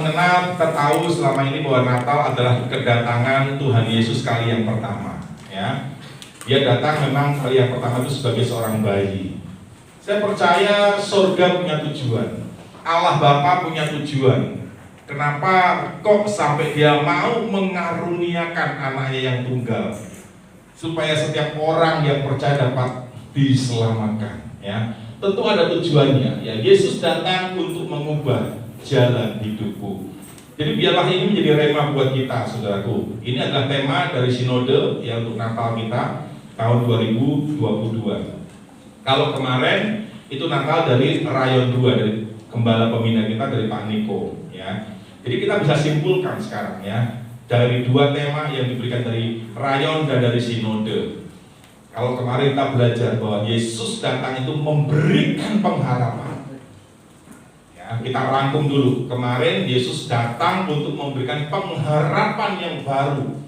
Mengenal, kita tahu selama ini bahwa Natal adalah kedatangan Tuhan Yesus kali yang pertama. Ya, Dia datang memang kali yang pertama itu sebagai seorang bayi. Saya percaya surga punya tujuan, Allah Bapa punya tujuan. Kenapa kok sampai Dia mau mengaruniakan anaknya yang tunggal, supaya setiap orang yang percaya dapat diselamatkan. Ya, tentu ada tujuannya. Ya, Yesus datang untuk mengubah jalan hidupku. Jadi biarlah ini menjadi rema buat kita, saudaraku. Ini adalah tema dari sinode ya untuk Natal kita tahun 2022. Kalau kemarin itu Natal dari Rayon 2, dari Gembala Pembina kita, dari Pak Niko ya. Jadi kita bisa simpulkan sekarang ya, dari dua tema yang diberikan dari Rayon dan dari sinode. Kalau kemarin kita belajar bahwa Yesus datang itu memberikan pengharapan. Kita rangkum dulu. Kemarin Yesus datang untuk memberikan pengharapan yang baru.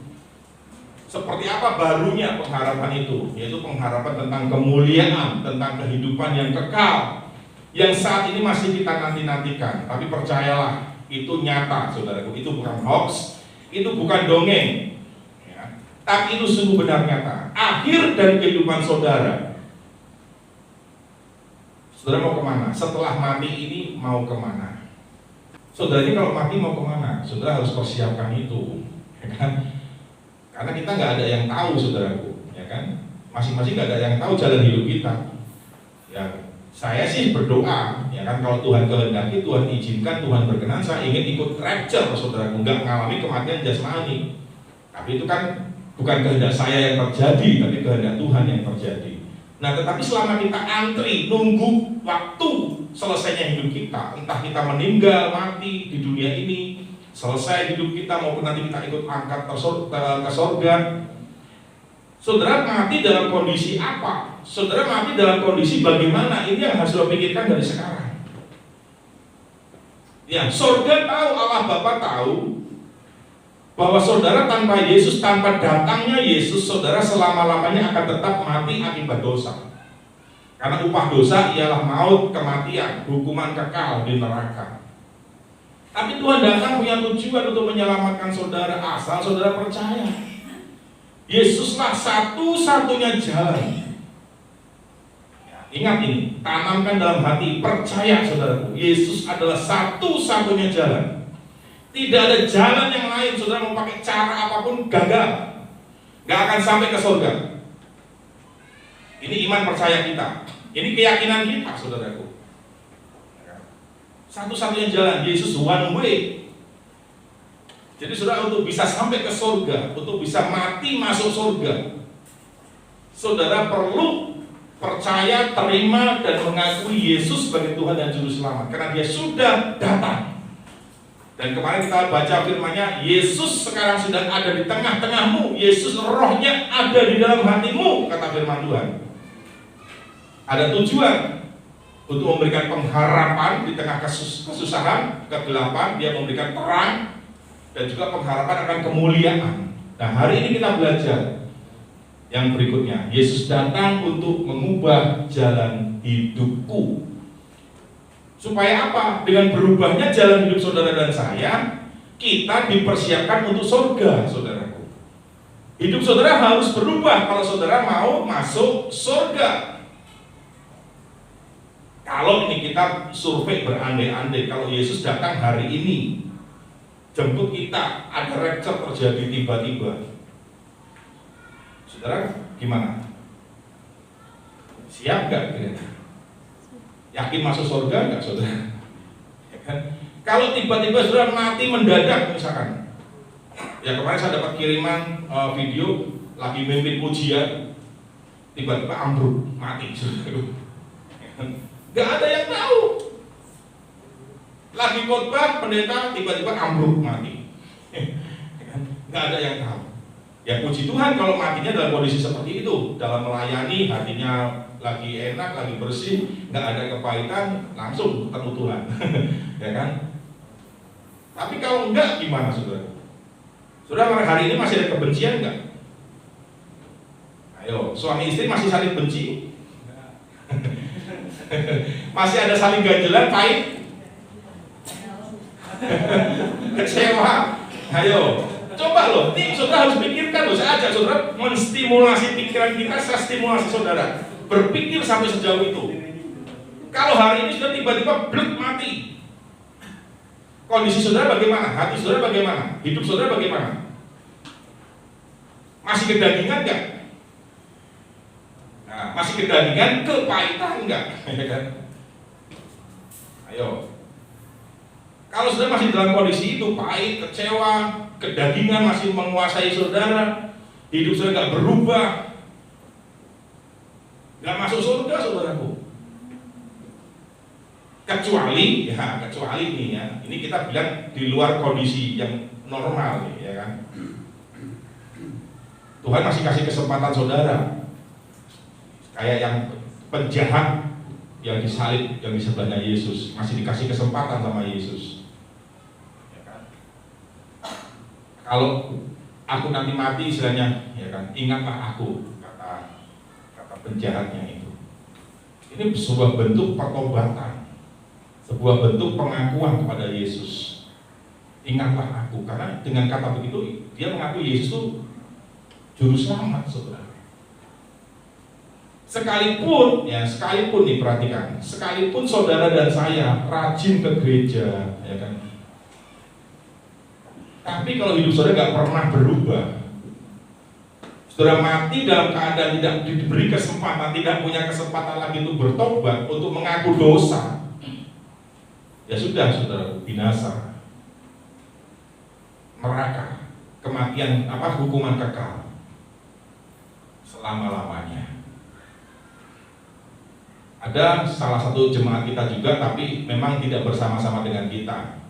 Seperti apa barunya pengharapan itu? Yaitu pengharapan tentang kemuliaan, tentang kehidupan yang kekal, yang saat ini masih kita nanti-nantikan. Tapi percayalah, itu nyata, saudaraku. Itu bukan hoax, itu bukan dongeng ya. Tapi itu sungguh benar nyata. Akhir dari kehidupan saudara. Saudara mau kemana? Setelah mati ini mau kemana? Saudara ini kalau mati mau kemana? Saudara harus persiapkan itu, ya kan? Karena kita nggak ada yang tahu, saudaraku, ya kan? Masing-masing nggak ada yang tahu jalan hidup kita. Ya, saya sih berdoa, ya kan? Kalau Tuhan kehendaki, Tuhan izinkan, Tuhan berkenan, saya ingin ikut rapture, saudaraku, nggak mengalami kematian jasmani. Tapi itu kan bukan kehendak saya yang terjadi, tapi kehendak Tuhan yang terjadi. Nah, tetapi selama kita antri nunggu waktu selesainya hidup kita, entah kita meninggal, mati di dunia ini, selesai hidup kita maupun nanti kita ikut angkat ke surga. Saudara mati dalam kondisi apa? Saudara mati dalam kondisi bagaimana? Ini yang harus kita pikirkan dari sekarang. Ya, surga tahu, Allah Bapa tahu bahwa saudara tanpa Yesus, tanpa datangnya Yesus, saudara selama-lamanya akan tetap mati akibat dosa. Karena upah dosa ialah maut, kematian, hukuman kekal di neraka. Tapi Tuhan datang punya tujuan untuk menyelamatkan saudara, asal saudara percaya. Yesuslah satu-satunya jalan. Ya, ingat ini, tanamkan dalam hati, percaya saudaraku, Yesus adalah satu-satunya jalan. Tidak ada jalan yang lain, saudara mau pakai cara apapun gagal, gak akan sampai ke surga. Ini iman percaya kita, ini keyakinan kita, saudaraku. Satu-satunya jalan, Yesus one way. Jadi saudara untuk bisa sampai ke surga, untuk bisa mati masuk surga, saudara perlu percaya, terima dan mengakui Yesus sebagai Tuhan dan Juru Selamat, karena Dia sudah datang. Dan kemarin kita baca firman-Nya, Yesus sekarang sudah ada di tengah-tengahmu. Yesus rohnya ada di dalam hatimu, kata firman Tuhan. Ada tujuan untuk memberikan pengharapan di tengah kesusahan, kegelapan. Dia memberikan terang dan juga pengharapan akan kemuliaan. Nah, hari ini kita belajar yang berikutnya. Yesus datang untuk mengubah jalan hidupku. Supaya apa? Dengan berubahnya jalan hidup saudara dan saya, kita dipersiapkan untuk surga, saudaraku. Hidup saudara harus berubah kalau saudara mau masuk surga. Kalau ini kita survei berandai-andai, kalau Yesus datang hari ini, jemput kita, ada rapture terjadi tiba-tiba, saudara gimana? Siap gak kira-kira? Yakin masuk surga enggak, saudara? Ya kan? Kalau tiba-tiba saudara mati mendadak misalkan. Ya kemarin saya dapat kiriman video lagi mimpin ujian, tiba-tiba ambruk, mati, saudara. Enggak ada yang tahu. Lagi khotbah pendeta tiba-tiba ambruk, mati. Enggak ada yang tahu. Ya puji Tuhan kalau matinya dalam kondisi seperti itu, dalam melayani, hatinya lagi enak, lagi bersih, nggak ada kepahitan, langsung ketemu Tuhan. Ya kan? Tapi kalau enggak gimana, saudara? Saudara hari ini masih ada kebencian enggak? Ayo, suami istri masih saling benci? Masih ada saling ganjelan, pahit? kecewa. Ayo, coba loh, ini saudara harus pikirkan loh. Saya ajak saudara menstimulasi pikiran kita, saya stimulasi saudara berpikir sampai sejauh itu. Kalau hari ini sudah tiba-tiba blek mati, kondisi saudara bagaimana? Hati saudara bagaimana? Hidup saudara bagaimana? Masih kedagingan nggak? Nah, masih kedagingan, kepahitan nggak? Ya kan? Ayo. Kalau saudara masih dalam kondisi itu, pahit, kecewa, kedagingan masih menguasai saudara, hidup saudara nggak berubah, nggak masuk surga saudaraku. Kecuali nih ya, ini kita bilang di luar kondisi yang normal nih, ya kan? Tuhan masih kasih kesempatan saudara, kayak yang penjahat yang disalib yang di sebelahnya Yesus, masih dikasih kesempatan sama Yesus. Ya kan? Kalau aku nanti mati istilahnya, ya kan, ingatlah aku, kata penjahatnya itu. Ini sebuah bentuk pertobatan, sebuah bentuk pengakuan kepada Yesus. Ingatlah aku, karena dengan kata begitu dia mengaku Yesus itu juru selamat, saudara. Sekalipun nih perhatikan, sekalipun saudara dan saya rajin ke gereja, ya kan, tapi kalau hidup saudara nggak pernah berubah, saudara mati dalam keadaan tidak diberi kesempatan, tidak punya kesempatan lagi untuk bertobat, untuk mengaku dosa, ya sudah, saudara, binasa, neraka, kematian, hukuman kekal selama-lamanya. Ada salah satu jemaat kita juga, tapi memang tidak bersama-sama dengan kita.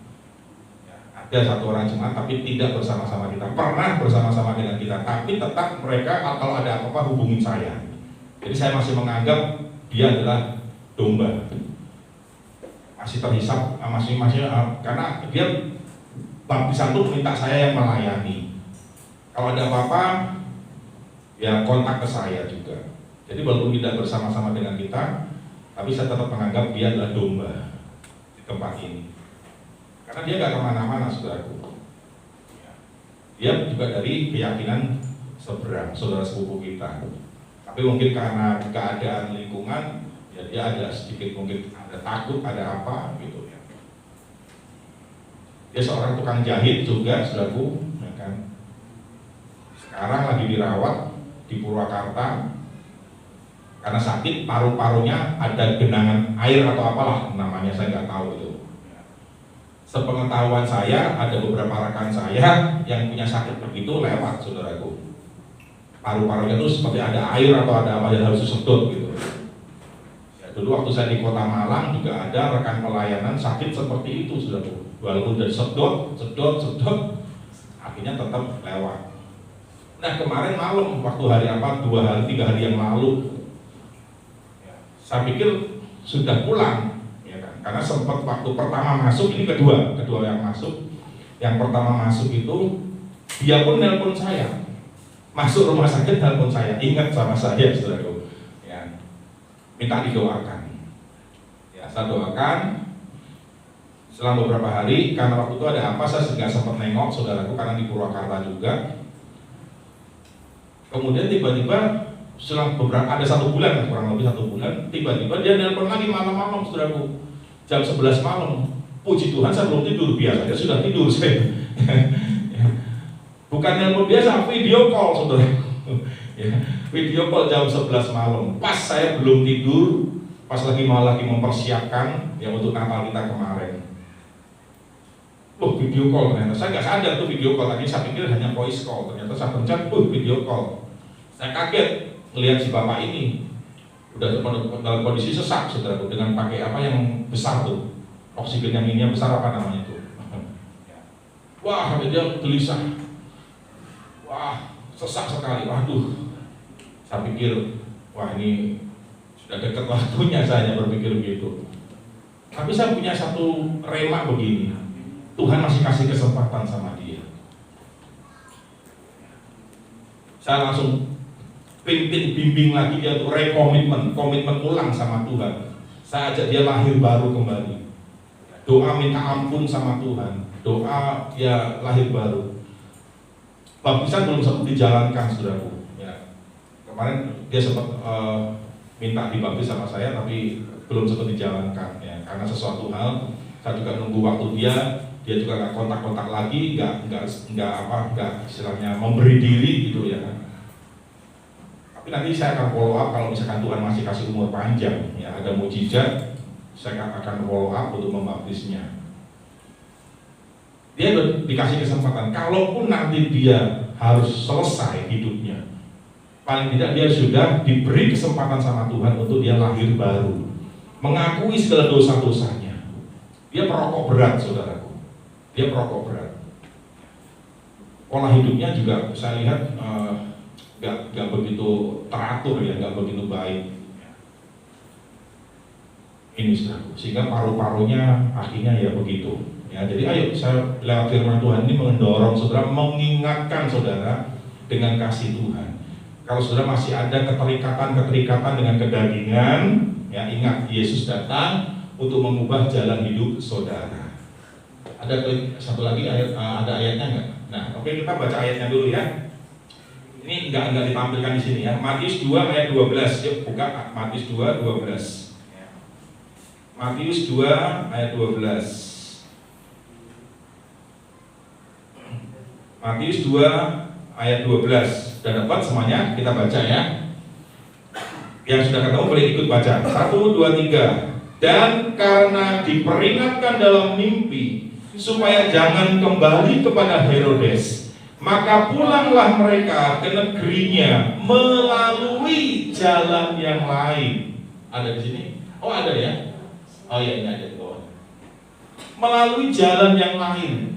Ya, ada satu orang jemaat, tapi tidak bersama-sama kita. Pernah bersama-sama dengan kita, tapi tetap mereka kalau ada apa-apa hubungin saya. Jadi saya masih menganggap dia adalah domba, masih terhisap, masih karena dia baptisan itu minta saya yang melayani. Kalau ada apa-apa, ya kontak ke saya juga. Jadi walaupun tidak bersama-sama dengan kita, tapi saya tetap menganggap dia adalah domba di tempat ini, karena dia nggak kemana-mana, saudaraku. Dia juga dari keyakinan seberang, saudara sepupu kita. Tapi mungkin karena keadaan lingkungan, ya dia ada sedikit mungkin ada takut, ada apa gitu ya. Dia seorang tukang jahit juga, saudaraku, ya kan. Sekarang lagi dirawat di Purwakarta. Karena sakit, paru-parunya ada genangan air atau apalah namanya, saya nggak tahu itu. Sepengetahuan saya, ada beberapa rekan saya yang punya sakit begitu lewat, saudaraku. Paru-parunya itu seperti ada air atau ada apa yang harus disedot gitu. Ya, dulu waktu saya di Kota Malang juga ada rekan pelayanan sakit seperti itu, saudaraku. Walaupun dari sedot, akhirnya tetap lewat. Nah kemarin malam, waktu hari 2 hari, 3 hari yang lalu, saya pikir sudah pulang, ya kan? Karena sempat waktu pertama masuk, ini kedua yang masuk. Yang pertama masuk itu, dia pun nelpon saya, masuk rumah sakit nelpon saya, ingat sama saya, saudaraku, ya, minta didoakan. Ya, saya doakan. Selang beberapa hari, karena waktu itu ada apa, saya nggak sempat nengok, saudaraku, karena di Purwakarta juga. Kemudian tiba-tiba selang ada 1 bulan, kurang lebih 1 bulan, tiba-tiba dia nelpon lagi malam-malam, saudaraku, jam 11 malam. Puji Tuhan saya belum tidur, biasanya sudah tidur saya. Bukan nelpon biasa, video call, saudara. Video call jam 11 malam. Pas saya belum tidur, pas lagi mempersiapkan yang untuk Natal kita kemarin. Video call ternyata, saya nggak sadar tuh video call, tadi saya pikir hanya voice call, ternyata saya pencet, video call. Saya kaget melihat si bapak ini udah dalam kondisi sesak, saudaraku, dengan pakai apa yang besar tuh, oksigen yang ini yang besar, apa namanya itu. Wah, dia gelisah, wah sesak sekali, waduh. Saya pikir, wah ini sudah dekat waktunya, saya berpikir begitu. Tapi saya punya satu rema begini, Tuhan masih kasih kesempatan sama dia. Saya langsung bimbing lagi dia untuk komitmen ulang sama Tuhan. Saya ajak dia lahir baru kembali. Doa minta ampun sama Tuhan. doa ya lahir baru. Baptisan belum sempat dijalankan, saudaraku. Ya. Kemarin dia sempat minta dibaptis sama saya, tapi belum sempat dijalankan. Ya. Karena sesuatu hal, saya juga nunggu waktu dia juga nggak kontak-kontak lagi, nggak istilahnya memberi diri gitu ya. Tapi nanti saya akan follow up kalau misalkan Tuhan masih kasih umur panjang, ya ada mujizat, saya akan follow up untuk membaptisnya. Dia dikasih kesempatan, kalaupun nanti dia harus selesai hidupnya, paling tidak dia sudah diberi kesempatan sama Tuhan untuk dia lahir baru, mengakui segala dosa-dosanya. Dia perokok berat, saudaraku. Dia perokok berat. Pola hidupnya juga saya lihat nggak begitu teratur ya, nggak begitu baik. Ini saudaraku, sehingga paru-parunya akhirnya ya begitu. Ya, jadi ayo saya lewat firman Tuhan ini mendorong saudara, mengingatkan saudara dengan kasih Tuhan. Kalau saudara masih ada keterikatan dengan kedagingan, ya ingat Yesus datang untuk mengubah jalan hidup saudara. Ada satu lagi ayat, ada ayatnya nggak? Nah, oke, kita baca ayatnya dulu ya. Ini nggak ditampilkan di sini ya. Matius 2 ayat 12. Yuk buka Matius 2 12. Matius 2 ayat 12. Matius 2 ayat 12. Sudah dapat semuanya? Kita baca ya. Yang sudah ketemu boleh ikut baca. 1, 2, 3. Dan karena diperingatkan dalam mimpi supaya jangan kembali kepada Herodes, maka pulanglah mereka ke negerinya melalui jalan yang lain. Ada di sini? Oh ada ya? Oh iya, ini ada di bawah. Melalui jalan yang lain.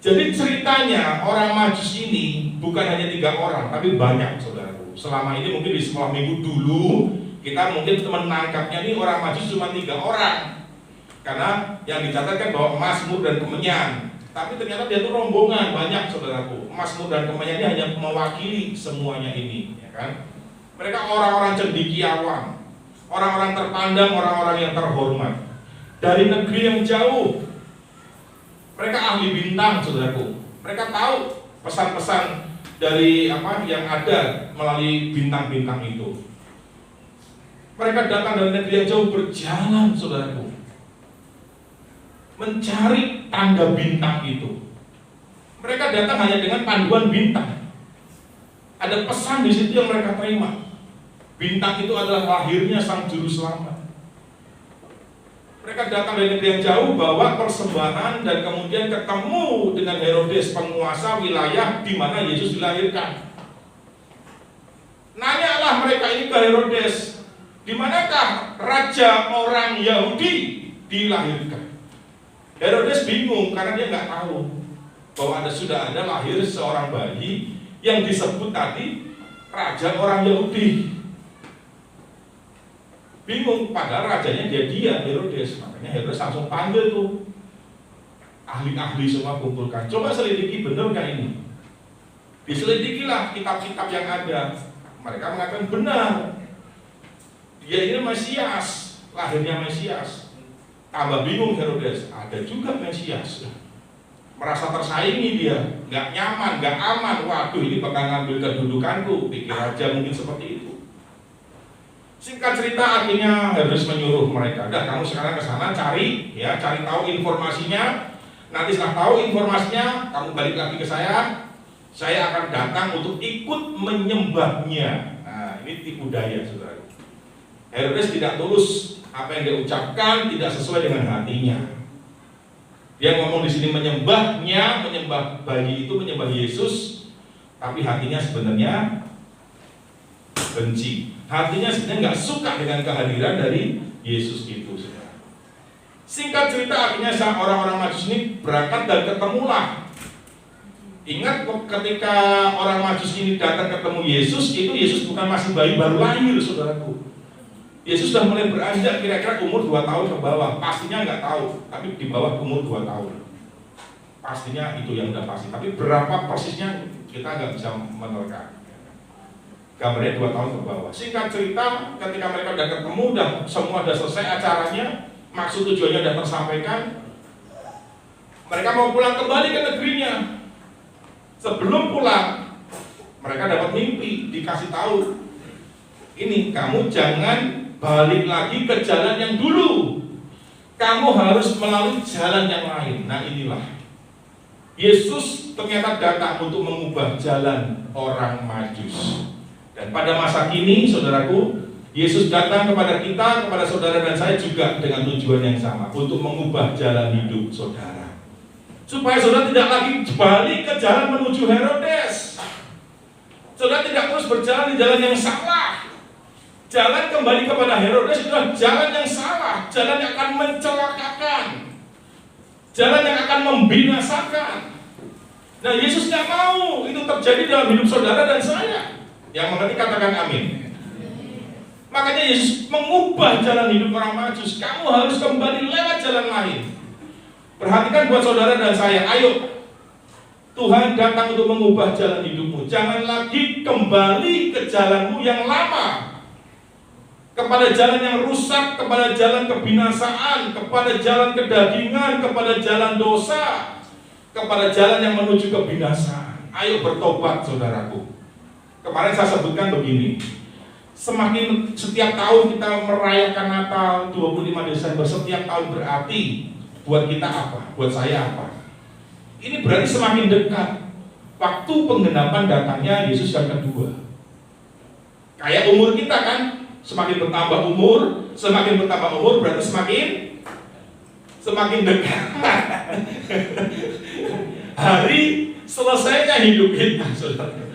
Jadi ceritanya orang Majus ini bukan hanya 3 orang, tapi banyak, saudaraku. Selama ini mungkin di sekolah minggu dulu kita mungkin menangkapnya ini orang Majus cuma 3 orang, karena yang dicatatkan bahwa Mazmur dan Kemenyan. Tapi ternyata dia itu rombongan banyak, saudaraku. Mazmur dan Kemenyan ini hanya mewakili semuanya ini, ya kan? Mereka orang-orang cendekiawan, orang-orang terpandang, orang-orang yang terhormat dari negeri yang jauh. Mereka ahli bintang, saudaraku. Mereka tahu pesan-pesan dari apa yang ada melalui bintang-bintang itu. Mereka datang dari negeri yang jauh, berjalan, saudaraku, mencari tanda bintang itu. Mereka datang hanya dengan panduan bintang. Ada pesan di situ yang mereka terima. Bintang itu adalah lahirnya Sang Juru Selamat. Mereka datang dari negeri yang jauh, bawa persembahan, dan kemudian ketemu dengan Herodes, penguasa wilayah di mana Yesus dilahirkan. Nanyalah mereka ini ke Herodes, di manakah raja orang Yahudi dilahirkan? Herodes bingung karena dia nggak tahu bahwa sudah ada lahir seorang bayi yang disebut tadi raja orang Yahudi. Bingung, padahal rajanya dia Herodes. Makanya Herodes langsung panggil tuh ahli-ahli semua, kumpulkan. Coba selidiki, benar gak ini? Diselidikilah kitab-kitab yang ada. Mereka mengatakan benar, dia ini Mesias, lahirnya Mesias. Tambah bingung Herodes, ada juga Mesias. Merasa tersaingi dia, gak nyaman, gak aman. Waduh, ini bakal ngambil kedudukanku. Pikir aja mungkin seperti itu. Singkat cerita, akhirnya Herodes menyuruh mereka, "Dah, kamu sekarang ke sana cari tahu informasinya. Nanti setelah tahu informasinya, kamu balik lagi ke saya akan datang untuk ikut menyembahnya." Nah, ini tipu daya, saudara. Herodes tidak tulus, apa yang dia ucapkan tidak sesuai dengan hatinya. Dia ngomong di sini menyembahnya, menyembah bayi itu, menyembah Yesus, tapi hatinya sebenarnya benci. Hatinya sebenarnya nggak suka dengan kehadiran dari Yesus itu. Singkat cerita, akhirnya orang-orang Majus ini berangkat dan ketemulah. Ingat ketika orang Majus ini datang ketemu Yesus, itu Yesus bukan masih bayi baru lahir, saudaraku. Yesus sudah mulai beranjak kira-kira umur 2 tahun ke bawah. Pastinya nggak tahu, tapi di bawah umur 2 tahun. Pastinya itu yang udah pasti. Tapi berapa persisnya kita nggak bisa menerka. Gambarnya 2 tahun ke bawah. Singkat cerita, ketika mereka udah ketemu, semua udah selesai acaranya, maksud tujuannya udah tersampaikan, Mereka mau pulang kembali ke negerinya. Sebelum pulang, mereka dapat mimpi, dikasih tahu, ini kamu jangan balik lagi ke jalan yang dulu. Kamu harus melalui jalan yang lain. Nah inilah Yesus ternyata datang untuk mengubah jalan orang Majus. Dan pada masa kini, saudaraku, Yesus datang kepada kita, kepada saudara dan saya juga dengan tujuan yang sama, untuk mengubah jalan hidup saudara. Supaya saudara tidak lagi balik ke jalan menuju Herodes. Saudara tidak terus berjalan di jalan yang salah. Jalan kembali kepada Herodes adalah jalan yang salah, jalan yang akan mencelakakan, jalan yang akan membinasakan. Nah Yesus tidak mau itu terjadi dalam hidup saudara dan saya. Yang mengerti katakan amin. Makanya Yesus mengubah jalan hidup orang Majus. Kamu harus kembali lewat jalan lain. Perhatikan buat saudara dan saya, ayo, Tuhan datang untuk mengubah jalan hidupmu. Jangan lagi kembali ke jalanmu yang lama, kepada jalan yang rusak, kepada jalan kebinasaan, kepada jalan kedagingan, kepada jalan dosa, kepada jalan yang menuju kebinasaan. Ayo bertobat saudaraku. Kemarin saya sebutkan begini, semakin setiap tahun kita merayakan Natal 25 Desember, setiap tahun berarti buat kita apa? Buat saya apa? Ini berarti semakin dekat waktu penggenapan datangnya Yesus yang kedua. Kayak umur kita kan, semakin bertambah umur berarti semakin dekat hari selesainya hidup kita, saudara.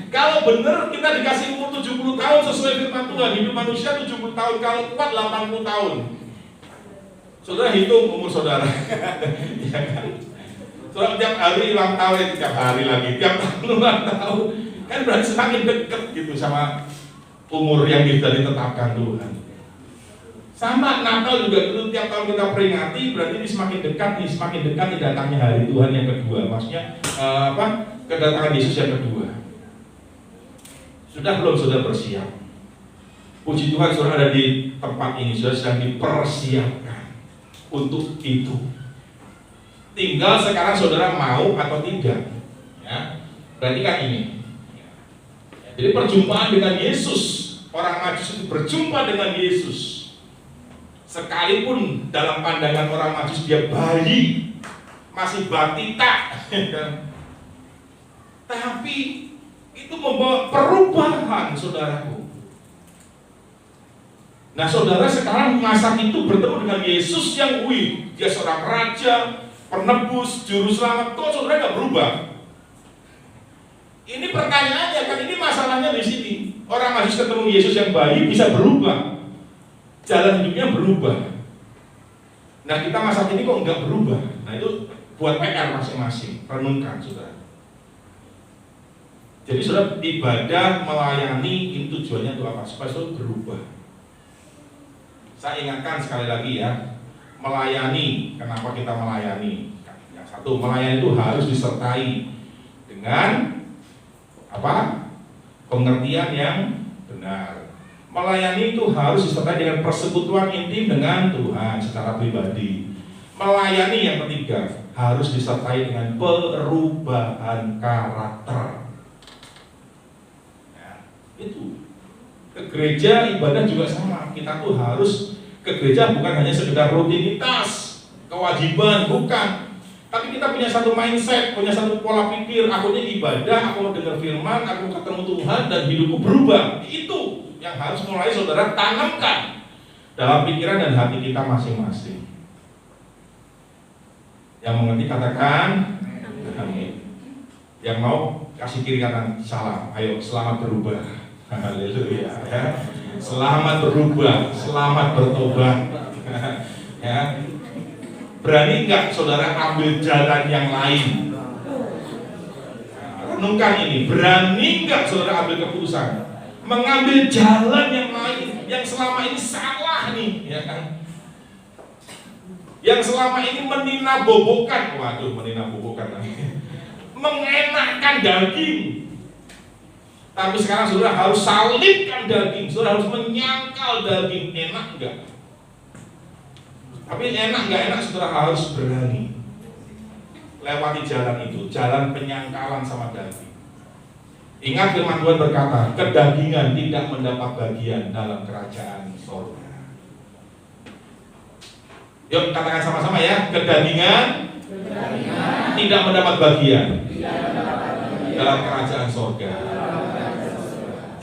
Kalau benar kita dikasih umur 70 tahun sesuai firman Tuhan, hidup manusia 70 tahun, kalau kuat 80 tahun. Saudara hitung umur saudara. Ya kan? Saudara tiap hari ulang tahun, tiap hari lagi, tiap tahun ulang tahun. Kan berarti semakin dekat gitu sama umur yang kita ditetapkan Tuhan. Sama Natal juga dulu, tiap tahun kita peringati, berarti ini semakin dekat datangnya hari Tuhan yang kedua. Maksudnya kedatangan Yesus yang kedua. Sudah belum saudara bersiap? Puji Tuhan saudara ada di tempat ini, saudara sedang dipersiapkan untuk itu. Tinggal sekarang saudara mau atau tidak. Ya, berarti kan ini. Jadi perjumpaan dengan Yesus, orang Majus itu berjumpa dengan Yesus. Sekalipun dalam pandangan orang Majus dia bayi, masih batita, tapi itu membawa perubahan saudaraku. Nah saudara sekarang masa itu bertemu dengan Yesus yang dia seorang raja, penebus, juru selamat. Kok saudara nggak berubah? Ini pertanyaannya kan, ini masalahnya di sini. Orang Majus ketemu Yesus yang bayi bisa berubah, jalan hidupnya berubah. Nah kita masa ini kok nggak berubah? Nah itu buat PR masing-masing, renungkan saudara. Jadi saudara ibadah melayani ini tujuannya itu apa? Supaya saudara berubah. Saya ingatkan sekali lagi ya, melayani. Kenapa kita melayani? Yang satu, melayani itu harus disertai dengan apa? Pengertian yang benar. Melayani itu harus disertai dengan persekutuan intim dengan Tuhan secara pribadi. Melayani yang ketiga harus disertai dengan perubahan karakter. Ya, itu. Ke gereja ibadah juga sama. Kita tuh harus ke gereja bukan hanya sekedar rutinitas, kewajiban, bukan. Tapi kita punya satu mindset, punya satu pola pikir. Aku ini ibadah, aku mau dengar firman, aku ketemu Tuhan dan hidupku berubah. Itu yang harus mulai saudara tanamkan dalam pikiran dan hati kita masing-masing. Yang mengerti katakan amin. Yang mau kasih kiri kanan salam. Ayo selamat berubah. Haleluya ya. Selamat berubah, selamat bertobat. Ya. Berani enggak saudara ambil jalan yang lain? Renungkan ini, berani enggak saudara ambil keputusan mengambil jalan yang lain yang selama ini salah nih, ya kan? Yang selama ini meninabobokan, waduh meninabobokan lagi, mengenakkan daging. Tapi sekarang saudara harus salibkan daging, saudara harus menyangkal daging. Enak enggak? Tapi enak enggak enak, saudara harus berani. lewati jalan itu, jalan penyangkalan sama daging. Ingat firman Tuhan berkata, kedagingan tidak mendapat bagian dalam kerajaan surga. Yuk katakan sama-sama ya, kedagingan tidak mendapat bagian dalam kerajaan surga.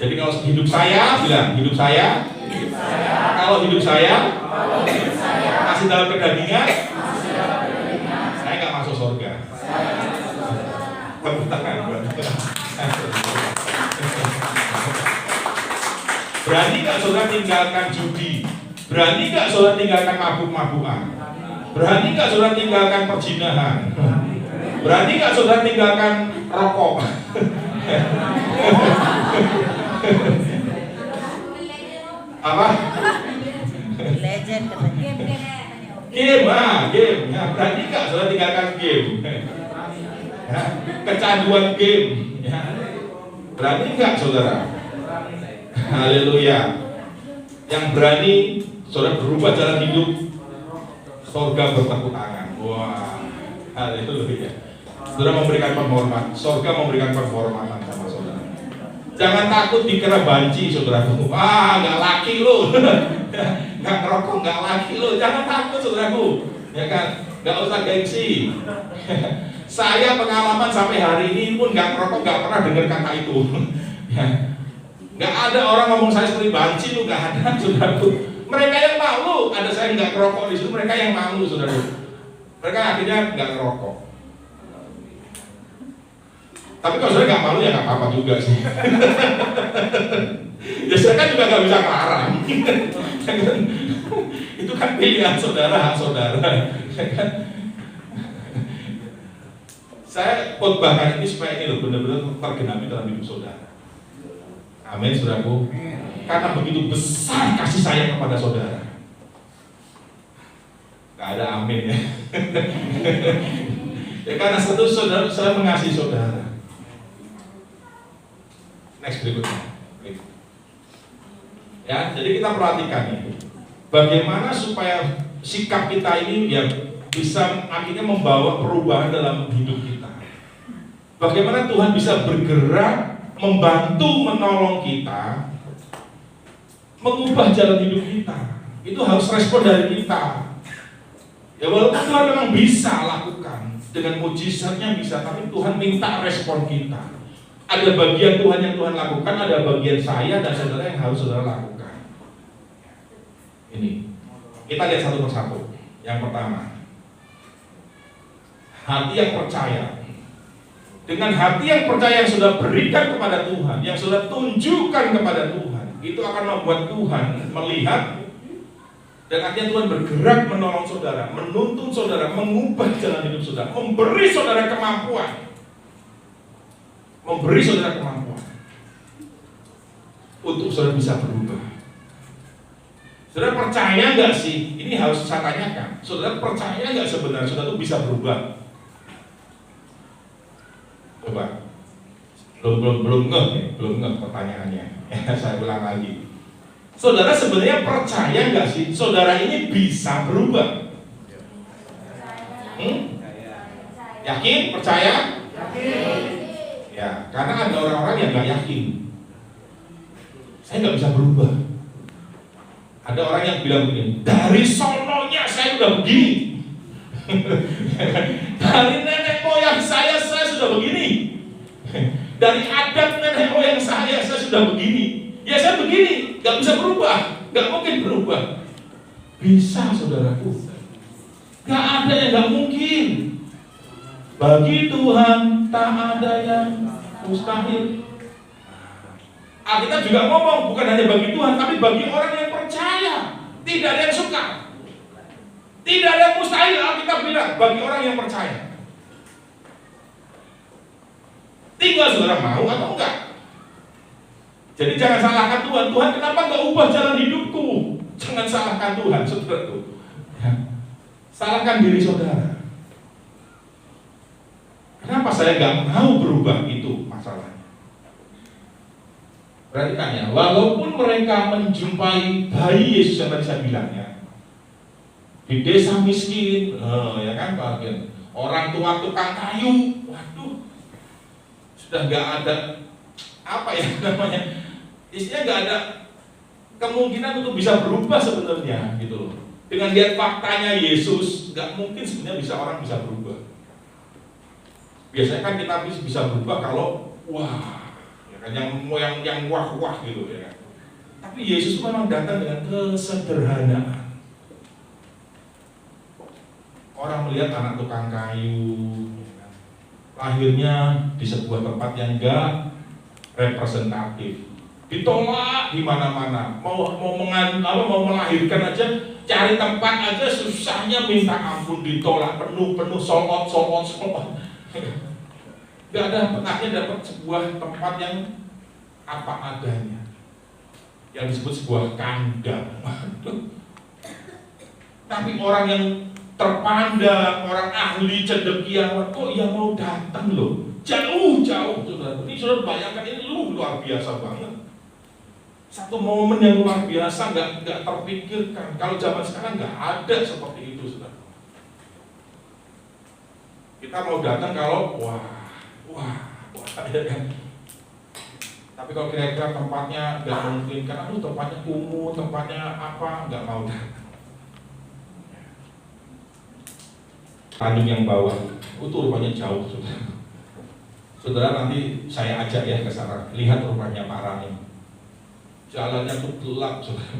Jadi kalau hidup saya, bilang hidup saya. Kalau hidup saya masih dalam kedagingan, saya nggak masuk surga. Tepuk tangan. Berani nggak saudara tinggalkan judi? Berani nggak saudara tinggalkan mabuk-mabukan? Berani nggak saudara tinggalkan perzinahan? Berani nggak saudara tinggalkan rokok? Apa? Legend katanya. Game. Ya, berani nggak saudara tinggalkan game? Ya, kecanduan game. Ya. Berani nggak saudara? Haleluya. Yang berani saudara berubah jalan hidup, surga bertepuk tangan. Wah, haleluya. Saudara memberikan penghormatan, surga memberikan penghormatan sama saudara. Jangan takut dikira banci, saudaraku. Nggak laki lu, nggak ngerokok, nggak laki lu. Jangan takut, saudaraku. Ya kan, nggak usah gengsi. Saya pengalaman sampai hari ini pun nggak ngerokok, nggak pernah dengar kata itu. Nggak ada orang ngomong saya seperti banci, lu nggak ada, saudaraku. Mereka yang malu, ada saya nggak ngerokok di situ, mereka yang malu, saudaraku. Mereka akhirnya nggak ngerokok. Tapi kalau saya nggak malu ya nggak apa-apa juga sih. Ya saya kan juga nggak bisa ngelarang. Itu kan pilihan saudara, hak saudara. Saya khotbahkan ini supaya ini loh benar-benar tergenapi dalam hidup saudara. Amin, saudaraku. Karena begitu besar kasih sayang kepada saudara. Gak ada amin ya. Ya karena satu saudara, saya mengasihi saudara. Next berikutnya. Ya, jadi kita perhatikan ini. Bagaimana supaya sikap kita ini ya bisa akhirnya membawa perubahan dalam hidup kita. Bagaimana Tuhan bisa bergerak, membantu, menolong kita, mengubah jalan hidup kita. Itu harus respon dari kita. Ya walaupun Tuhan memang bisa lakukan, dengan mujizatnya bisa, tapi Tuhan minta respon kita. Ada bagian Tuhan yang Tuhan lakukan, ada bagian saya dan saudara yang harus saudara lakukan. Ini, kita lihat satu persatu. Yang pertama, hati yang percaya. Dengan hati yang percaya yang sudah berikan kepada Tuhan, yang sudah tunjukkan kepada Tuhan, itu akan membuat Tuhan melihat dan akhirnya Tuhan bergerak menolong saudara, menuntun saudara, mengubah jalan hidup saudara, memberi saudara kemampuan, untuk saudara bisa berubah. Saudara percaya nggak sih? Ini harus saya tanyakan. Saudara percaya nggak sebenarnya saudara itu bisa berubah? Coba, belum ngeh pertanyaannya. Saya ulang lagi. Saudara sebenarnya percaya nggak sih? Saudara ini bisa berubah? Yakin? Percaya? Yakin. Ya, karena ada orang-orang yang nggak yakin. Saya nggak bisa berubah. Ada orang yang bilang begini, dari sononya saya udah begini. Dari nenek moyang saya sudah begini. Dari adat nenek moyang saya sudah begini. Ya saya begini, nggak bisa berubah, nggak mungkin berubah. Bisa, saudaraku. Nggak ada yang nggak mungkin. Bagi Tuhan tak ada yang mustahil. Alkitab juga ngomong bukan hanya bagi Tuhan, tapi bagi orang yang percaya. Tidak ada yang suka, tidak ada yang mustahil. Alkitab bilang bagi orang yang percaya. Tinggal saudara mau atau enggak. Jadi jangan salahkan Tuhan. Tuhan kenapa nggak ubah jalan hidupku? Jangan salahkan Tuhan, saudaraku. Ya. Salahkan diri saudara. Kenapa saya nggak mau berubah? Itu masalahnya. Perhatikan ya, walaupun mereka menjumpai bayi Yesus yang tadi saya bilang ya, di desa miskin, ya kan bagian orang tua tukang kayu, waduh, sudah nggak ada apa ya namanya, istilahnya nggak ada kemungkinan untuk bisa berubah sebenarnya gitu loh. Dengan lihat faktanya Yesus, nggak mungkin sebenarnya orang bisa berubah. Biasanya kan kita bisa berubah kalau wah, ya kan, yang wah gitu ya kan. Tapi Yesus memang datang dengan kesederhanaan. Orang melihat anak tukang kayu, ya kan, lahirnya di sebuah tempat yang enggak representatif, ditolak di mana-mana, mau melahirkan aja, cari tempat aja susahnya minta ampun, ditolak penuh solot. Gak ada pernahnya dapat sebuah tempat yang apa adanya, yang disebut sebuah kandang. Tapi orang yang terpandang, orang ahli cendekiawan, kok yang mau datang loh, jauh saudara. Ini sudah bayangkan, ini luar biasa banget. Satu momen yang luar biasa, nggak terpikirkan. Kalau zaman sekarang nggak ada seperti itu, saudara. Kita mau datang kalau wah, ya kan. Tapi kalau kira-kira tempatnya nggak memungkinkan, tempatnya kumuh, tempatnya apa, nggak mau datang. Tanjung yang bawah, itu rupanya jauh, saudara. Saudara nanti saya ajak ya ke sana, lihat rumahnya Pak Rani. Jalannya tuh gelap, saudara.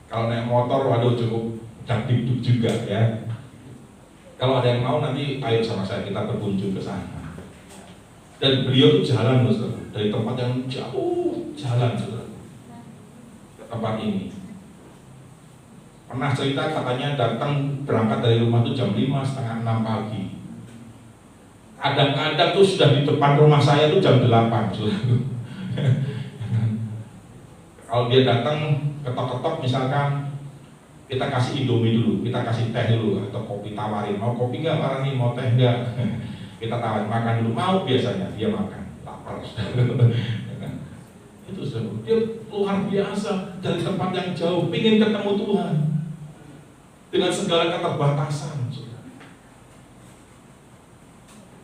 Kalau naik motor, waduh cukup dagdikduk juga ya. Kalau ada yang mau nanti ayo sama saya, kita berkunjung ke sana. Dan beliau tuh jalan loh, saudara, dari tempat yang jauh, jalan, saudara, ke tempat ini. Pernah cerita katanya datang berangkat dari rumah itu jam 5, setengah 6 pagi. Kadang-kadang tuh sudah di depan rumah saya tuh jam 8. Kalau dia datang ketok-ketok misalkan, kita kasih Indomie dulu, kita kasih teh dulu atau kopi tawarin. Mau kopi nggak Pak Rani? Mau teh nggak? Kita tawarin, makan dulu. Mau biasanya dia makan, lapar. Itu sudah, dia luar biasa dari tempat yang jauh, ingin ketemu Tuhan dengan segala keterbatasan.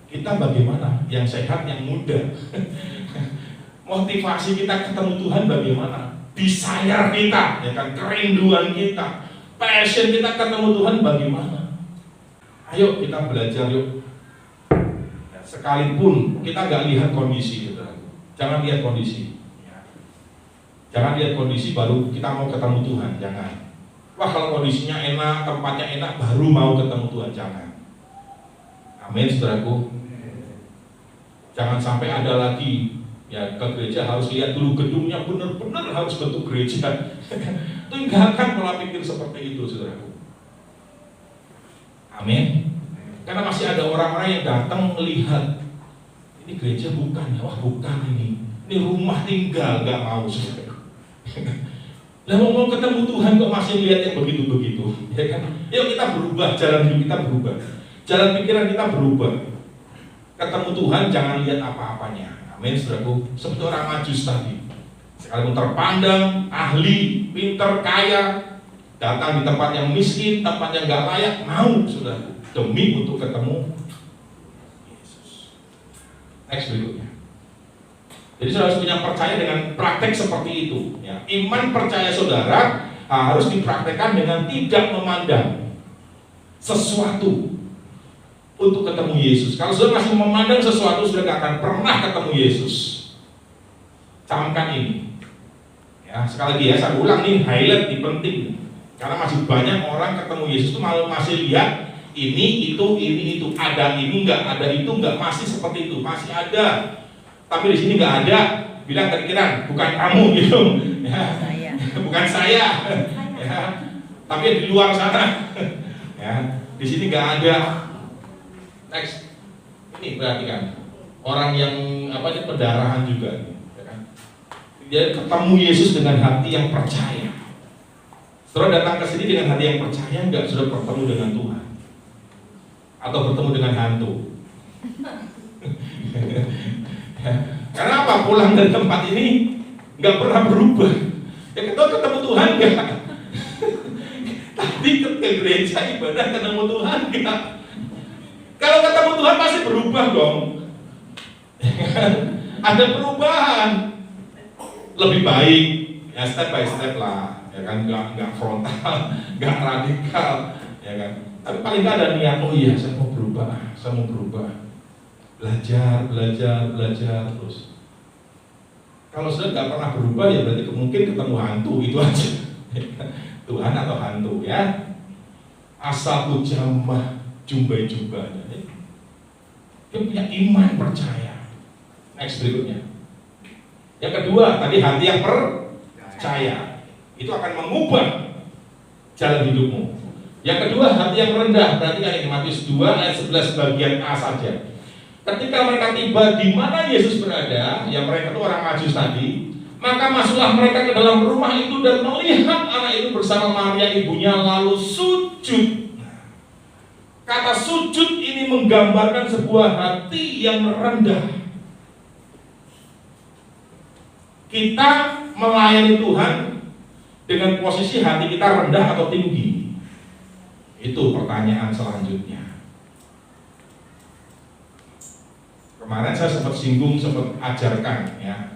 Kita bagaimana? Yang sehat, yang muda. Motivasi kita ketemu Tuhan bagaimana? Desire kita, ya kan, kerinduan kita, passion kita ketemu Tuhan bagaimana? Ayo kita belajar yuk. Sekalipun kita nggak lihat kondisi, gitu. Jangan lihat kondisi. Jangan lihat kondisi baru kita mau ketemu Tuhan, jangan. Wah kalau kondisinya enak, tempatnya enak, baru mau ketemu Tuhan, jangan. Amin, saudaraku. Jangan sampai ada lagi ya ke gereja harus lihat dulu gedungnya benar-benar harus bentuk gereja. Tinggalkan pola pikir seperti itu, saudaraku. Amin. Karena masih ada orang-orang yang datang melihat ini gereja bukan ya, wah bukan ini rumah tinggal, nggak mau, saudara. Lah mau ketemu Tuhan kok masih lihat yang begitu-begitu, ya kan? Yuk kita berubah, jalan hidup kita berubah, jalan pikiran kita berubah. Ketemu Tuhan jangan lihat apa-apanya. Amin, saudaraku. Seperti orang Majus tadi, sekalipun terpandang, ahli, pinter, kaya, datang di tempat yang miskin, tempat yang nggak layak, mau, saudaraku, demi untuk ketemu Yesus. Next berikutnya. Jadi saudara harus punya percaya dengan praktek seperti itu. Ya. Iman percaya saudara harus dipraktekkan dengan tidak memandang sesuatu untuk ketemu Yesus. Kalau saudara masih memandang sesuatu, saudara gak akan pernah ketemu Yesus. Camkan ini. Ya, sekali lagi ya, saya ulang nih, highlight di penting. Karena masih banyak orang ketemu Yesus itu masih lihat ini itu, ada ini enggak, ada itu enggak, masih seperti itu, masih ada. Tapi di sini nggak ada, bilang kira-kira bukan kamu gitu, ya. Bukan saya, ya. Tapi di luar sana, ya. Di sini nggak ada. Next, ini perhatikan orang yang pendarahan juga, ya kan? Dia ketemu Yesus dengan hati yang percaya. Saudara datang ke sini dengan hati yang percaya, nggak sudah bertemu dengan Tuhan atau bertemu dengan hantu. Karena apa? Pulang dari tempat ini nggak pernah berubah. Ya kita ketemu Tuhan nggak? Tadi ke gereja ibadah ketemu Tuhan nggak? Kalau ketemu Tuhan pasti berubah dong. Ada perubahan, lebih baik, ya step by step lah, ya kan, nggak frontal, nggak radikal, ya kan. Tapi paling nggak ada niat, oh iya saya mau berubah, belajar terus. Kalau sudah nggak pernah berubah ya berarti mungkin ketemu hantu itu aja. Tuhan atau hantu ya. Asal jamah jumbai-jumbanya. Dia punya iman percaya. Next berikutnya. Yang kedua tadi hati yang percaya. Itu akan mengubah jalan hidupmu. Yang kedua hati yang rendah. Perhatikan ini Matius 2 ayat 11 bagian A saja. Ketika mereka tiba di mana Yesus berada, yang mereka itu orang Majus tadi, maka masuklah mereka ke dalam rumah itu dan melihat anak itu bersama Maria ibunya lalu sujud. Kata sujud ini menggambarkan sebuah hati yang rendah. Kita melayani Tuhan dengan posisi hati kita rendah atau tinggi? Itu pertanyaan selanjutnya. Kemarin saya sempat singgung, sempat ajarkan ya.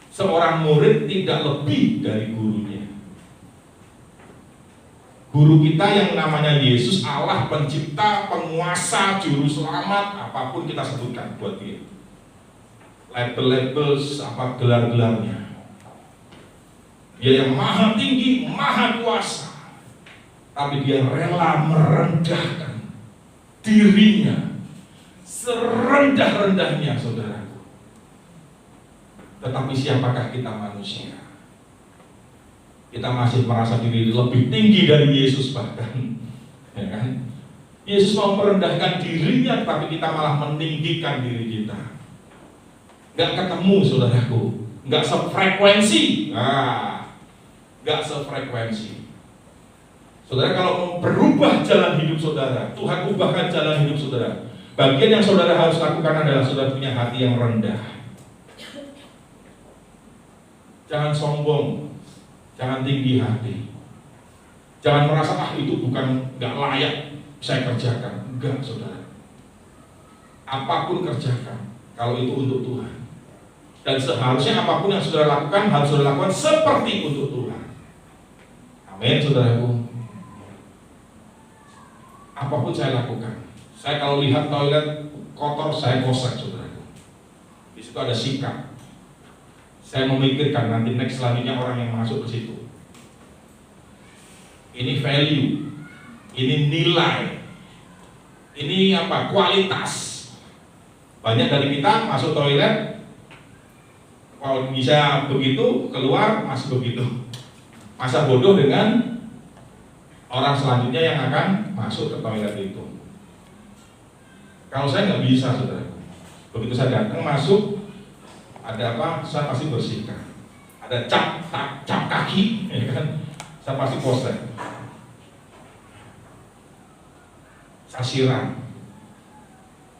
Seorang murid tidak lebih dari gurunya. Guru kita yang namanya Yesus, Allah pencipta, penguasa, juru selamat, apapun kita sebutkan buat dia. Label-label apa gelar-gelarnya. Dia yang maha tinggi, maha kuasa. Tapi dia rela merendahkan dirinya serendah-rendahnya, saudaraku. Tetapi siapakah kita manusia? Kita masih merasa diri lebih tinggi dari Yesus bahkan, ya kan? Yesus mau merendahkan dirinya, tapi kita malah meninggikan diri kita. Gak ketemu, saudaraku. Gak sefrekuensi. Gak sefrekuensi. Saudara, kalau mau berubah jalan hidup saudara, Tuhan ubahkan jalan hidup saudara. Bagian yang saudara harus lakukan adalah saudara punya hati yang rendah. Jangan sombong, jangan tinggi hati. Jangan merasa itu bukan gak layak saya kerjakan. Enggak, saudara. Apapun kerjakan kalau itu untuk Tuhan. Dan seharusnya apapun yang saudara lakukan harus saudara lakukan seperti untuk Tuhan. Amin, saudaraku. Apapun saya lakukan. Saya kalau lihat toilet kotor, saya gosek, saudaraku. Di situ ada sikap. Saya memikirkan nanti next selanjutnya orang yang masuk ke situ. Ini value, ini nilai, ini apa? Kualitas. Banyak dari kita masuk toilet, kalau bisa begitu, keluar masih begitu. Masa bodoh dengan orang selanjutnya yang akan masuk ke toilet itu. Kalau saya nggak bisa, saudara. Begitu saya datang masuk, ada apa? Saya pasti bersihkan. Ada cap kaki, ya kan? Saya pasti postek. Saya siram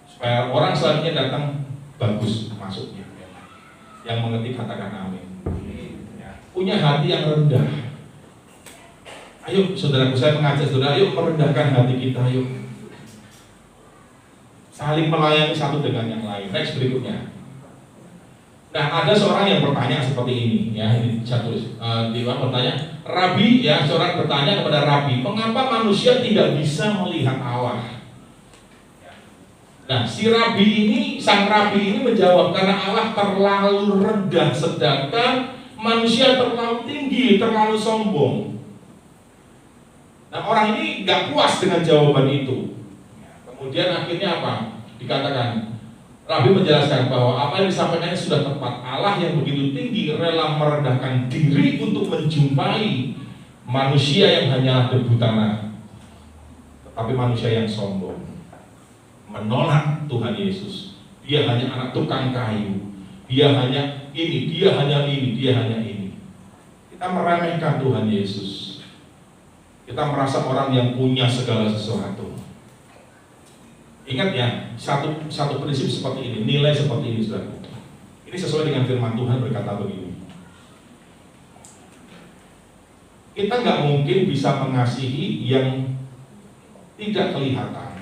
supaya orang selanjutnya datang bagus masuknya. Yang mengerti katakan amin. Ya. Punya hati yang rendah. Ayo, saudaraku, saya mengajak saudara, ayo merendahkan hati kita, ayo. Saling melayani satu dengan yang lain. Next berikutnya. Nah, ada seorang yang bertanya seperti ini, ya, ini saya tulis. Dia bertanya, Rabi, ya, seorang bertanya kepada Rabi, mengapa manusia tidak bisa melihat Allah? Nah, si Rabi ini, sang Rabi ini menjawab, karena Allah terlalu rendah, sedangkan manusia terlalu tinggi, terlalu sombong. Nah, orang ini nggak puas dengan jawaban itu. Kemudian akhirnya apa? Dikatakan, Rabi menjelaskan bahwa apa yang disampaikannya sudah tepat. Allah yang begitu tinggi rela merendahkan diri untuk menjumpai manusia yang hanya debu tanah, tetapi manusia yang sombong, menolak Tuhan Yesus. Dia hanya anak tukang kayu. Dia hanya ini, dia hanya ini, dia hanya ini. Kita meremehkan Tuhan Yesus. Kita merasa orang yang punya segala sesuatu. Ingat ya, satu prinsip seperti ini, nilai seperti ini, saudara. Ini sesuai dengan firman Tuhan berkata begini. Kita nggak mungkin bisa mengasihi yang tidak kelihatan.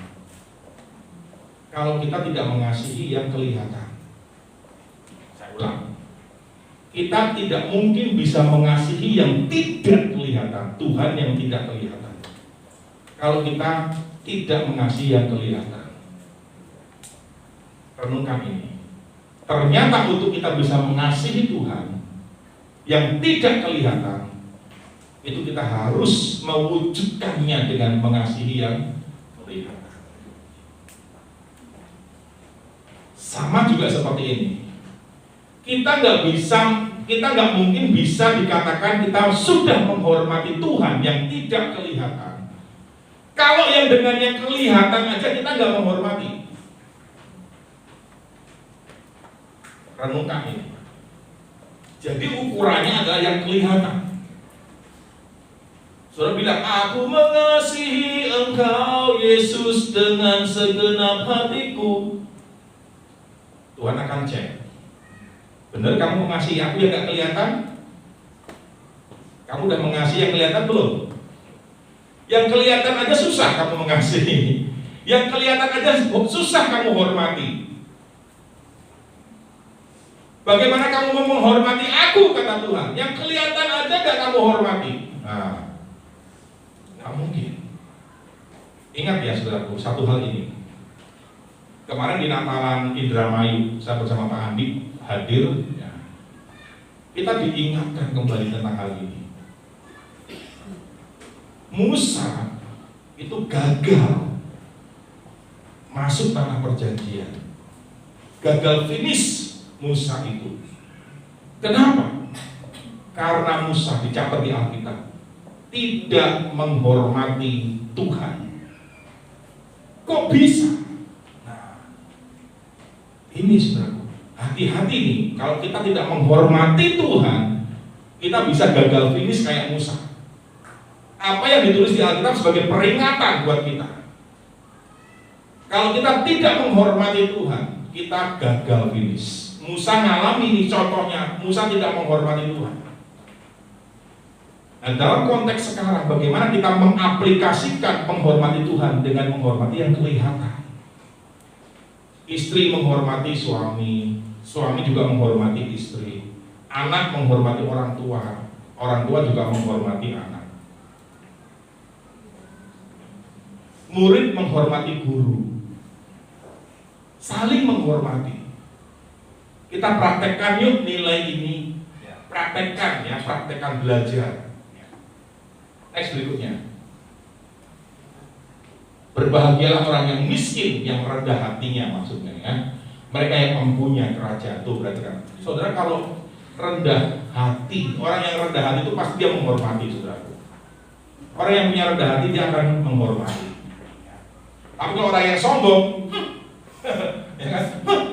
kalau kita tidak mengasihi yang kelihatan. Saya ulang, kita tidak mungkin bisa mengasihi yang tidak kelihatan, Tuhan yang tidak kelihatan, kalau kita tidak mengasihi yang kelihatan. Renungkan ini. Ternyata untuk kita bisa mengasihi Tuhan yang tidak kelihatan, itu kita harus mewujudkannya dengan mengasihi yang kelihatan. Sama juga seperti ini. Kita nggak mungkin bisa dikatakan kita sudah menghormati Tuhan yang tidak kelihatan, kalau yang dengan yang kelihatan aja kita nggak menghormati. Renungkan ini. Jadi ukurannya adalah yang kelihatan. Saudara bilang, aku mengasihi Engkau Yesus dengan segenap hatiku. Tuhan akan cek, benar kamu mengasihi aku yang gak kelihatan? Kamu udah mengasihi yang kelihatan belum? Yang kelihatan aja susah kamu mengasihi, yang kelihatan aja susah kamu hormati. Bagaimana kamu mau menghormati aku, kata Tuhan, yang kelihatan aja gak kamu hormati? Nah, gak mungkin. Ingat ya saudaraku, satu hal ini. Kemarin di Natalan Indramayu, saya bersama Pak Andi hadir, ya. Kita diingatkan kembali tentang hal ini. Musa itu gagal masuk tanah perjanjian, gagal finish Musa itu. Kenapa? Karena Musa dicatat di Alkitab tidak menghormati Tuhan. Kok bisa? Ini saudaraku, hati-hati nih, kalau kita tidak menghormati Tuhan, kita bisa gagal finish kayak Musa. Apa yang ditulis di Alkitab sebagai peringatan buat kita. Kalau kita tidak menghormati Tuhan, kita gagal finish. Musa ngalami nih contohnya, Musa tidak menghormati Tuhan. Nah, dalam konteks sekarang, bagaimana kita mengaplikasikan menghormati Tuhan dengan menghormati yang kelihatan? Istri menghormati suami, suami juga menghormati istri, anak menghormati orang tua juga menghormati anak. Murid menghormati guru, saling menghormati. Kita praktekkan yuk nilai ini, praktekkan ya, praktekkan belajar. Next berikutnya. Berbahagialah orang yang miskin, yang rendah hatinya maksudnya ya. Mereka yang mempunyai kerajaan. Tuh berarti kan, saudara, kalau rendah hati, orang yang rendah hati itu pasti dia menghormati, saudara. Orang yang punya rendah hati dia akan menghormati. Tapi kalau orang yang sombong, ya kan,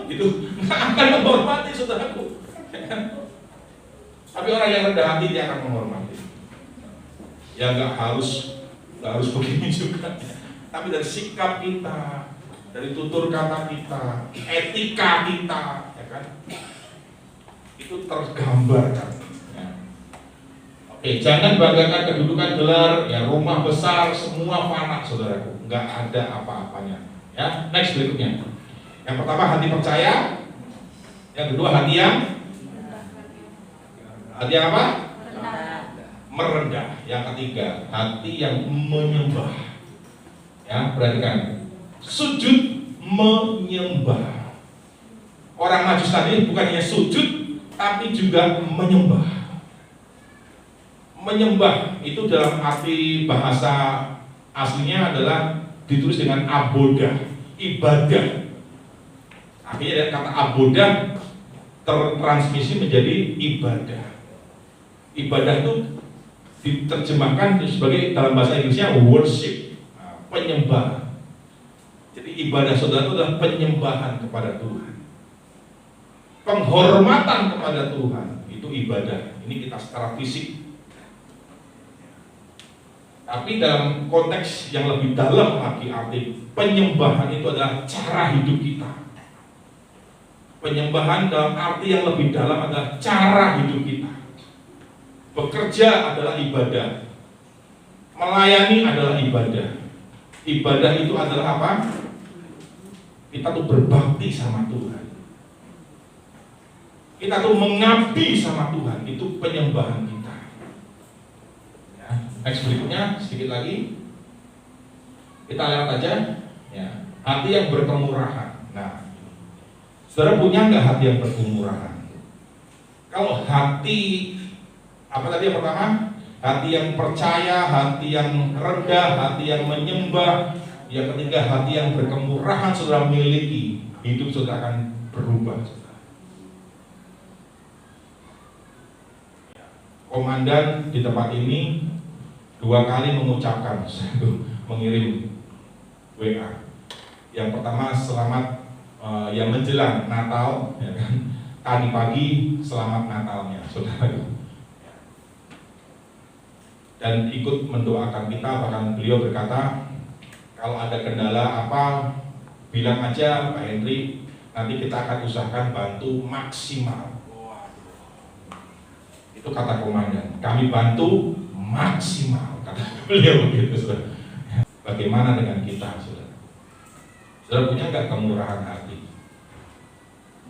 itu nggak akan menghormati, saudaraku. Ya kan? Tapi orang yang rendah hati dia akan menghormati. Ya nggak harus begini juga. Tapi dari sikap kita, dari tutur kata kita, etika kita, ya kan, itu tergambarkan. Ya. Oke, jangan banggakan kedudukan gelar, ya rumah besar, semua fana, saudaraku, nggak ada apa-apanya. Ya, next berikutnya. Yang pertama hati percaya, yang kedua hati yang apa? Merendah. Yang ketiga hati yang menyembah. Ya, perhatikan, sujud menyembah. Orang Majus tadi bukan hanya sujud, tapi juga menyembah. Menyembah itu dalam arti bahasa aslinya adalah ditulis dengan abodah, ibadah. Akhirnya dari kata abodah tertransmisi menjadi ibadah. Ibadah itu diterjemahkan sebagai dalam bahasa Inggrisnya worship. Penyembah. Jadi ibadah saudara itu adalah penyembahan kepada Tuhan, penghormatan kepada Tuhan, itu ibadah. Ini kita secara fisik. Tapi dalam konteks yang lebih dalam lagi, arti penyembahan itu adalah cara hidup kita. Penyembahan dalam arti yang lebih dalam adalah cara hidup kita. Bekerja adalah ibadah, melayani adalah ibadah. Ibadah itu adalah apa? Kita tuh berbakti sama Tuhan. Kita tuh mengabdi sama Tuhan. Itu penyembahan kita. Ya. Next berikutnya, sedikit lagi. Kita lihat aja. Ya. Hati yang berkemurahan. Nah, saudara punya nggak hati yang berkemurahan? Kalau hati, apa tadi yang pertama? Hati yang percaya, hati yang rendah, hati yang menyembah. Yang ketiga, hati yang berkemurahan saudara miliki, hidup saudara akan berubah. Komandan di tempat ini 2 kali mengucapkan, mengirim WA. Yang pertama selamat yang menjelang Natal, ya kan? Tadi pagi selamat Natalnya, saudara. Dan ikut mendoakan kita, bahkan beliau berkata, kalau ada kendala apa, bilang aja Pak Henry, nanti kita akan usahakan bantu maksimal. Itu kata komandan, kami bantu maksimal, kata beliau begitu, saudara. Bagaimana dengan kita, saudara? Saudara punya nggak kemurahan hati?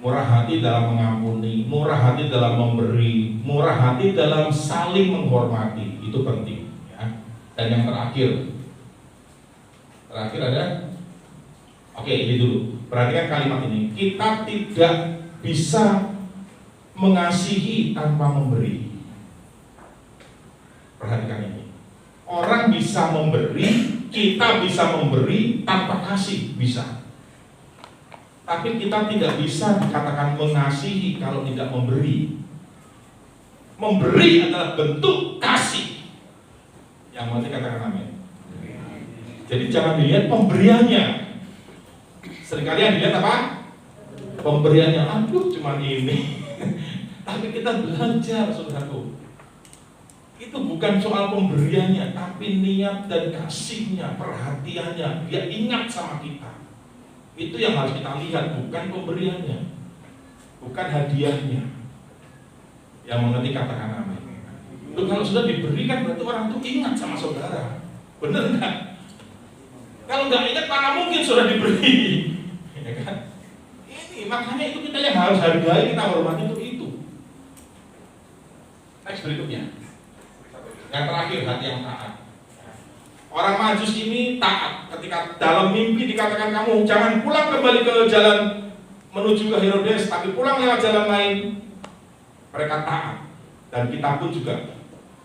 Murah hati dalam mengampuni, murah hati dalam memberi, murah hati dalam saling menghormati, itu penting. Ya. Dan yang terakhir ada, oke, ini dulu. Perhatikan kalimat ini, kita tidak bisa mengasihi tanpa memberi. Perhatikan ini. Orang bisa memberi, kita bisa memberi tanpa kasih, bisa. Tapi kita tidak bisa dikatakan mengasihi kalau tidak memberi. Memberi adalah bentuk kasih. Yang nanti katakan amin. Jadi jangan dilihat pemberiannya. Seringkali yang dilihat apa? Pemberiannya, aduh cuman ini. Tapi kita belajar, saudaraku. Itu bukan soal pemberiannya, tapi niat dan kasihnya, perhatiannya. Dia ingat sama kita. Itu yang harus kita lihat, bukan pemberiannya, bukan hadiahnya. Yang mengerti katakan amin. Loh, kalau sudah diberikan berarti orang itu ingat sama saudara. Benar nggak? Kalau nggak ingat mana mungkin sudah diberi. Ya kan? Ini makanya itu kita yang harus hargai, kita hormati itu. Next berikutnya. Yang terakhir, hati yang taat. Orang Majus ini taat. Ketika dalam mimpi dikatakan kamu jangan pulang kembali ke jalan menuju ke Herodes, tapi pulang lewat jalan lain. Mereka taat. Dan kita pun juga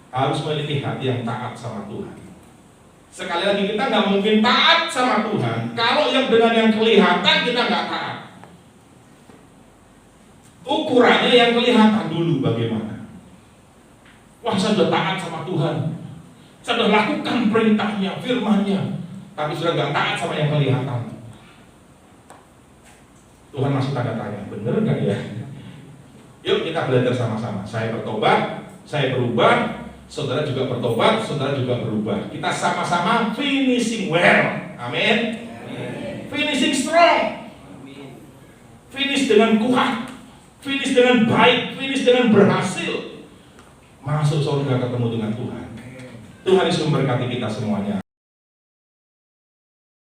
harus memiliki hati yang taat sama Tuhan. Sekali lagi kita nggak mungkin taat sama Tuhan kalau yang dengan yang kelihatan kita nggak taat. Ukurannya yang kelihatan dulu bagaimana. Wah, saya sudah taat sama Tuhan, saya sudah lakukan perintahnya, firman-Nya, tapi sudah nggak taat sama yang kelihatan. Tuhan masih tanda tanya, bener nggak ya? Yuk kita belajar sama-sama. Saya bertobat, saya berubah, saudara juga bertobat, saudara juga berubah. Kita sama-sama finishing well, amin. Finishing strong, finish dengan kuat, finish dengan baik, finish dengan berhasil. Masuk surga ketemu dengan Tuhan. Tuhan Yesus memberkati kita semuanya.